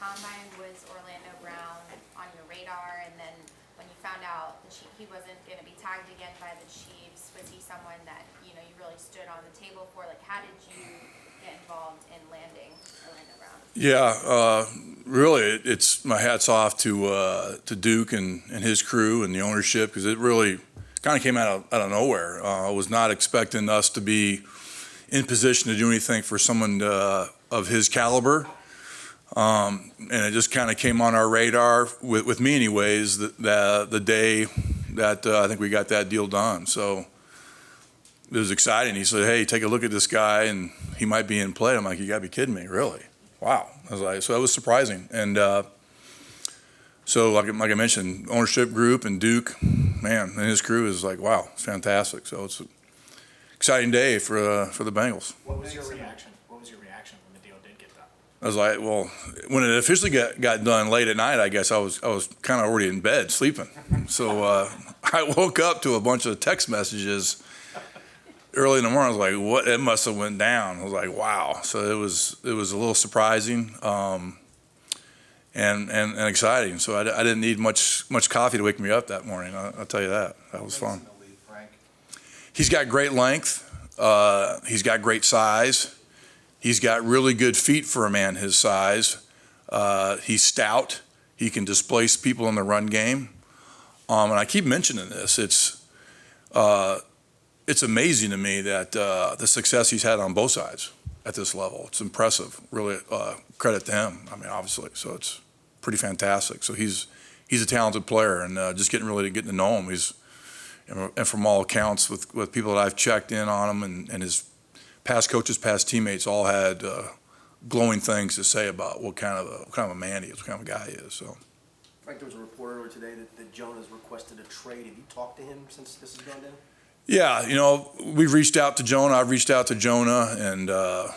combine, was Orlando Brown on your radar? And then when you found out that he wasn't going to be tagged again by the Chiefs, was he someone that you really stood on the table for? Like, how did you get involved in landing Orlando Brown? Yeah, really, it's my hat's off to Duke and his crew and the ownership, because it really kind of came out of nowhere. I was not expecting us to be in position to do anything for someone of his caliber, and it just kind of came on our radar with me, anyways. The day that I think we got that deal done, so it was exciting. He said, "Hey, take a look at this guy, and he might be in play." I'm like, "You got to be kidding me, really?" Wow. I was like, so that was surprising. And so like I mentioned, ownership group and Duke, man, and his crew is like, wow, it's fantastic. So it's an exciting day for the Bengals. What was your reaction? What was your reaction when the deal did get done? I was like, well, when it officially got done late at night, I guess I was kind of already in bed sleeping. So I woke up to a bunch of text messages early in the morning. I was like, what? It must have went down. I was like, wow. So it was a little surprising and exciting. So I didn't need much coffee to wake me up that morning. I'll tell you that. That was fun. He's got great length. He's got great size. He's got really good feet for a man his size. He's stout. He can displace people in the run game. And I keep mentioning this. It's amazing to me that the success he's had on both sides at this level. It's impressive. Really, credit to him. I mean, obviously, so it's pretty fantastic. So he's a talented player, and just getting to know him. And from all accounts, with people that I've checked in on him, and his past coaches, past teammates, all had glowing things to say about what kind of a man he is, what kind of a guy he is. So. Frank, there was a report earlier today that Jonah's requested a trade. Have you talked to him since this has gone down? Yeah, we've reached out to Jonah. I've reached out to Jonah, and I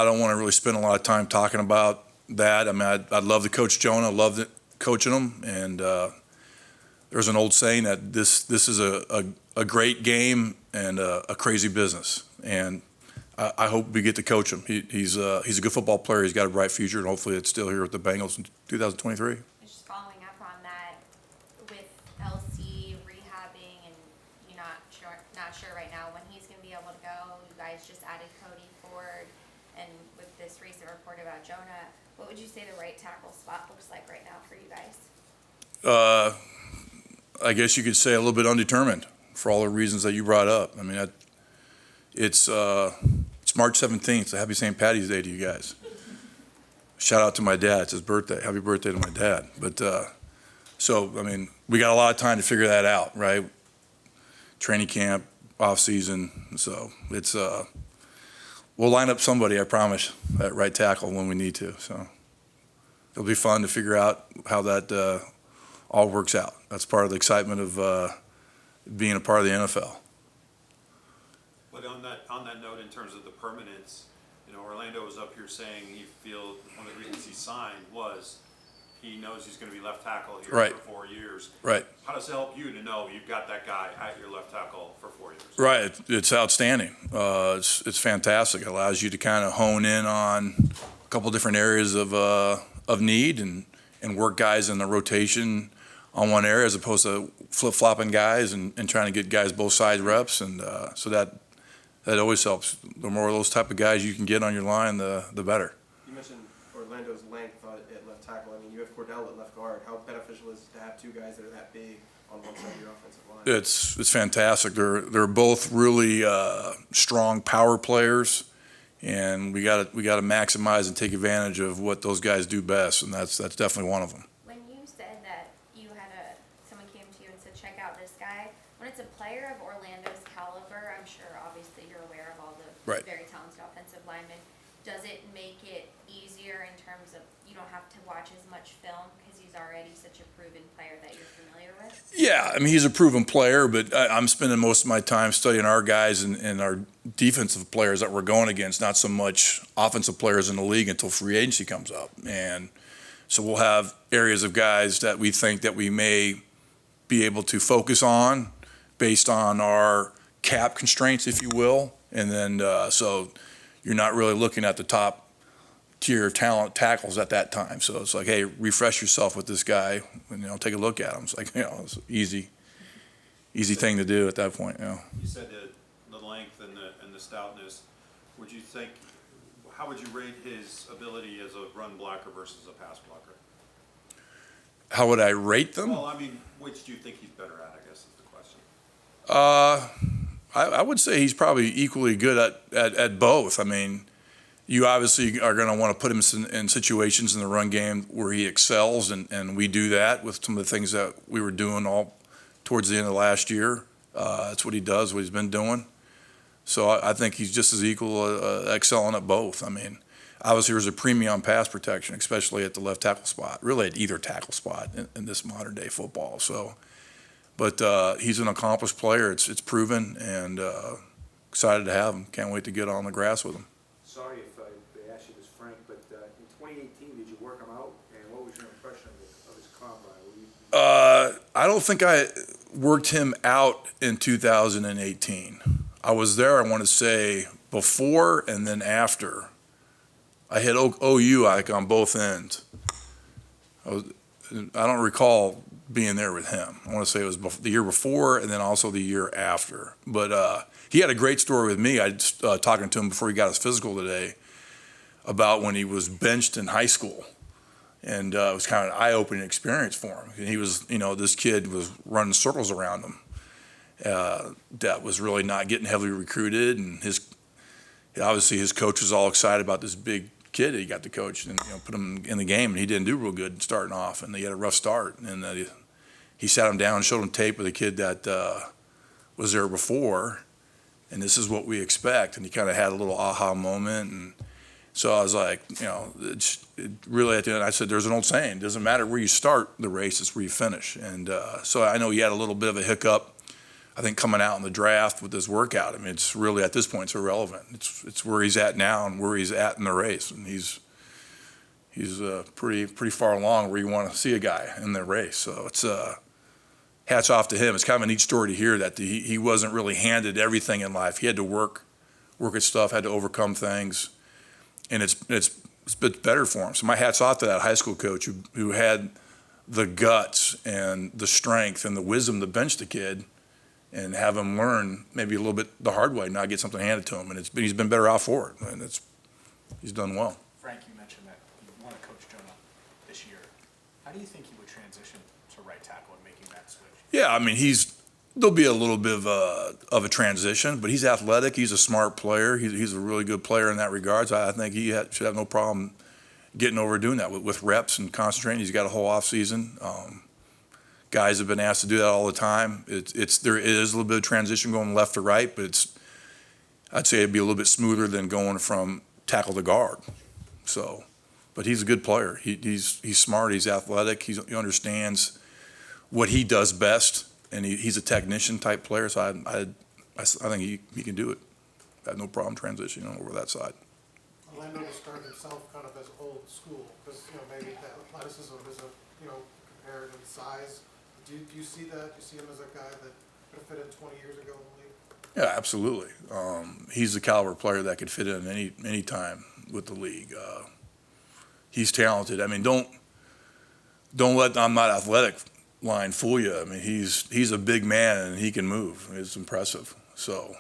don't want to really spend a lot of time talking about that. I mean, I'd love to coach Jonah, love coaching him, and there's an old saying that this is a great game and a crazy business, and I hope we get to coach him. He's a good football player. He's got a bright future, and hopefully it's still here with the Bengals in 2023. Just following up on that, with LC rehabbing, and you're not sure right now when he's going to be able to go. You guys just added Cody Ford, and with this recent report about Jonah, what would you say the right tackle spot looks like right now for you guys? I guess you could say a little bit undetermined for all the reasons that you brought up. I mean, it's March 17th, so happy St. Patty's Day to you guys. Shout out to my dad. It's his birthday. Happy birthday to my dad. But so, I mean, we got a lot of time to figure that out, right? Training camp, off season. So it's we'll line up somebody, I promise, at right tackle when we need to. So it'll be fun to figure out how that all works out. That's part of the excitement of being a part of the NFL. But on that note, in terms of the permanence, Orlando was up here saying he feels one of the reasons he signed was he knows he's going to be left tackle here Right. for 4 years. Right. How does it help you to know you've got that guy at your left tackle for 4 years? Right. It's outstanding. It's fantastic. It allows you to kind of hone in on a couple different areas of need and work guys in the rotation on one area as opposed to flip-flopping guys and trying to get guys both sides reps. And so that always helps. The more of those type of guys you can get on your line, the better. You mentioned Orlando's length at left tackle. I mean, you have Cordell at left guard. How beneficial is it to have two guys that are that big on one side of your offensive line? It's fantastic. They're both really strong power players, and we got to maximize and take advantage of what those guys do best, and that's definitely one of them. When you said that you had someone came to you and said, check out this guy, when it's a player of Orlando's caliber, I'm sure obviously you're aware of all the Right. very talented offensive linemen. Does it make it easier in terms of you don't have to watch as much film because he's already such a proven player that you're familiar with? Yeah, I mean, he's a proven player, but I'm spending most of my time studying our guys and our defensive players that we're going against, not so much offensive players in the league until free agency comes up. And so we'll have areas of guys that we think that we may be able to focus on based on our cap constraints, if you will. And then so you're not really looking at the top tier talent tackles at that time. So it's like, hey, refresh yourself with this guy and, take a look at him. It's like, it's an easy thing to do at that point, You said the length and the stoutness. How would you rate his ability as a run blocker versus a pass blocker? How would I rate them? Well, I mean, which do you think he's better at, I guess is the question. I would say he's probably equally good at both. I mean, you obviously are going to want to put him in situations in the run game where he excels, and we do that with some of the things that we were doing all towards the end of last year. That's what he does, what he's been doing. So I think he's just as equal excelling at both. I mean, obviously there's a premium on pass protection, especially at the left tackle spot, really at either tackle spot in this modern day football. So, but he's an accomplished player. It's proven, and excited to have him. Can't wait to get on the grass with him. Sorry if I asked you this, Frank, but in 2018, did you work him out? And what was your impression of his combine? I don't think I worked him out in 2018. I was there, I want to say, before and then after. I hit OU like on both ends. I don't recall being there with him. I want to say it was the year before and then also the year after. But he had a great story with me. I was talking to him before he got his physical today about when he was benched in high school. And it was kind of an eye-opening experience for him. And he was, this kid was running circles around him. That was really not getting heavily recruited, and obviously his coach was all excited about this big kid that he got to coach and put him in the game, and he didn't do real good starting off, and he had a rough start. And he sat him down and showed him tape with a kid that was there before, and this is what we expect. And he kind of had a little aha moment, and so I was like, it really at the end I said, there's an old saying, it doesn't matter where you start the race, it's where you finish. And so I know he had a little bit of a hiccup, I think, coming out in the draft with this workout. I mean, it's really, at this point, it's irrelevant. It's where he's at now and where he's at in the race. And he's pretty far along where you want to see a guy in the race. So it's hats off to him. It's kind of a neat story to hear that he wasn't really handed everything in life. He had to work at stuff, had to overcome things. And it's been better for him. So my hat's off to that high school coach who had the guts and the strength and the wisdom to bench the kid and have him learn maybe a little bit the hard way, not get something handed to him. And he's been better off for it, and he's done well. Frank, you mentioned that you want to coach Jonah this year. How do you think he would transition to right tackle and making that switch? Yeah, I mean, there'll be a little bit of a transition, but he's athletic. He's a smart player. He's a really good player in that regard. So I think he should have no problem getting over doing that with reps and concentrating. He's got a whole off season. Guys have been asked to do that all the time. There is a little bit of transition going left to right, but I'd say it'd be a little bit smoother than going from tackle to guard. So, but he's a good player. He's smart. He's athletic. He understands what he does best, and he's a technician type player. So I think he can do it. I have no problem transitioning over that side. Orlando described himself kind of as old school because maybe the athleticism is compared in size. Do you see that? Do you see him as a guy that could fit in 20 years ago in the league? Yeah, absolutely. He's the caliber player that could fit in any time with the league. He's talented. I mean, don't let "I'm not athletic" line fool you. I mean, he's a big man and he can move. It's impressive. So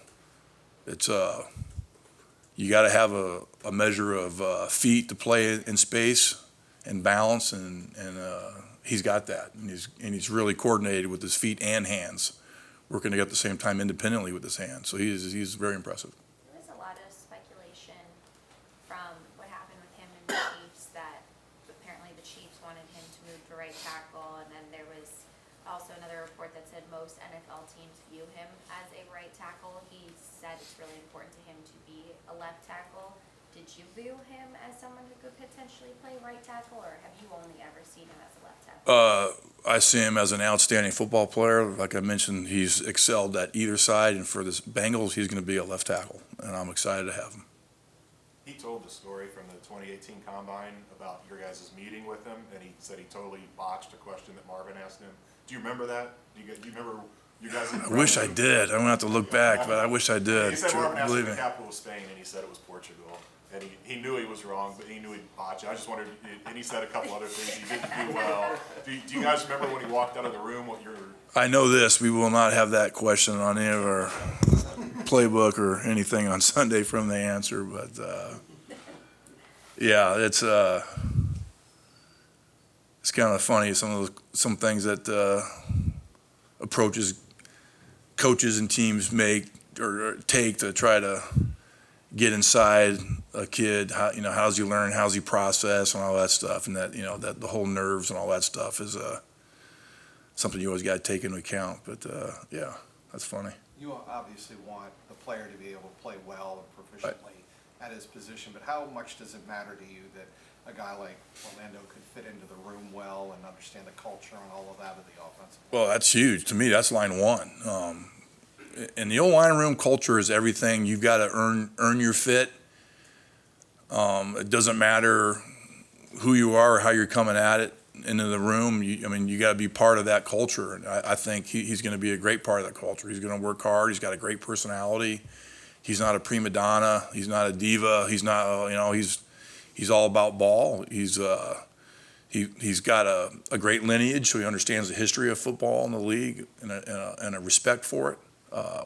it's you got to have a measure of feet to play in space and balance, and he's got that, and he's really coordinated with his feet and hands, working together at the same time independently with his hands. So he's very impressive. There was a lot of speculation from what happened with him and the Chiefs that apparently the Chiefs wanted him to move to right tackle, and then there was also another report that said most NFL teams view him as a right tackle. He said it's really important to him to be a left tackle. Did you view him as someone who could potentially play right tackle, or have you only ever seen him as a left tackle? I see him as an outstanding football player. Like I mentioned, he's excelled at either side, and for this Bengals, he's going to be a left tackle, and I'm excited to have him. He told the story from the 2018 Combine about your guys' meeting with him, and he said he totally botched a question that Marvin asked him. Do you remember that? Do you remember you guys? I wish I did. I'm going to have to look back, but I wish I did. He said Marvin asked him Believe the me. capital of Spain, and he said it was Portugal. and he knew he was wrong, but he knew he'd botch it. I just wondered, and he said a couple other things he didn't do well. Do you guys remember when he walked out of the room, what your? I know this, we will not have that question on any of our playbook or anything on Sunday from the answer, but, yeah, it's kind of funny, some things that, approaches coaches and teams make or take to try to get inside a kid, how's he learn, how's he process and all that stuff, and that, that the whole nerves and all that stuff is, something you always got to take into account, but, yeah, that's funny. You obviously want the player to be able to play well and proficiently at his position, but how much does it matter to you that a guy like Orlando could fit into the room well and understand the culture and all of that of the offensive line? Well, that's huge. To me, that's line one. In the O-line room, culture is everything. You've got to earn your fit. It doesn't matter who you are or how you're coming at it into the room. You got to be part of that culture. And I think he's going to be a great part of that culture. He's going to work hard. He's got a great personality. He's not a prima donna. He's not a diva. He's not, he's all about ball. He's got a great lineage, so he understands the history of football in the league and a respect for it,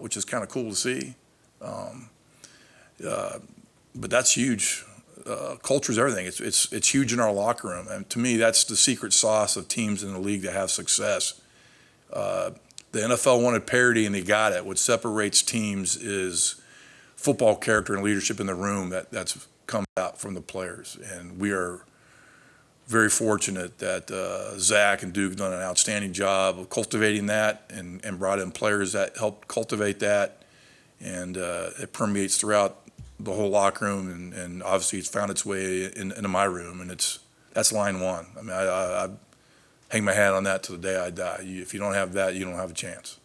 which is kind of cool to see. But that's huge. Culture is everything. It's huge in our locker room, and to me, that's the secret sauce of teams in the league that have success. The NFL wanted parity, and they got it. What separates teams is football character and leadership in the room that's come out from the players, and we are very fortunate that Zach and Duke have done an outstanding job of cultivating that and brought in players that help cultivate that, and it permeates throughout the whole locker room, and obviously it's found its way into my room, and that's line one. I hang my hat on that till the day I die. If you don't have that, you don't have a chance.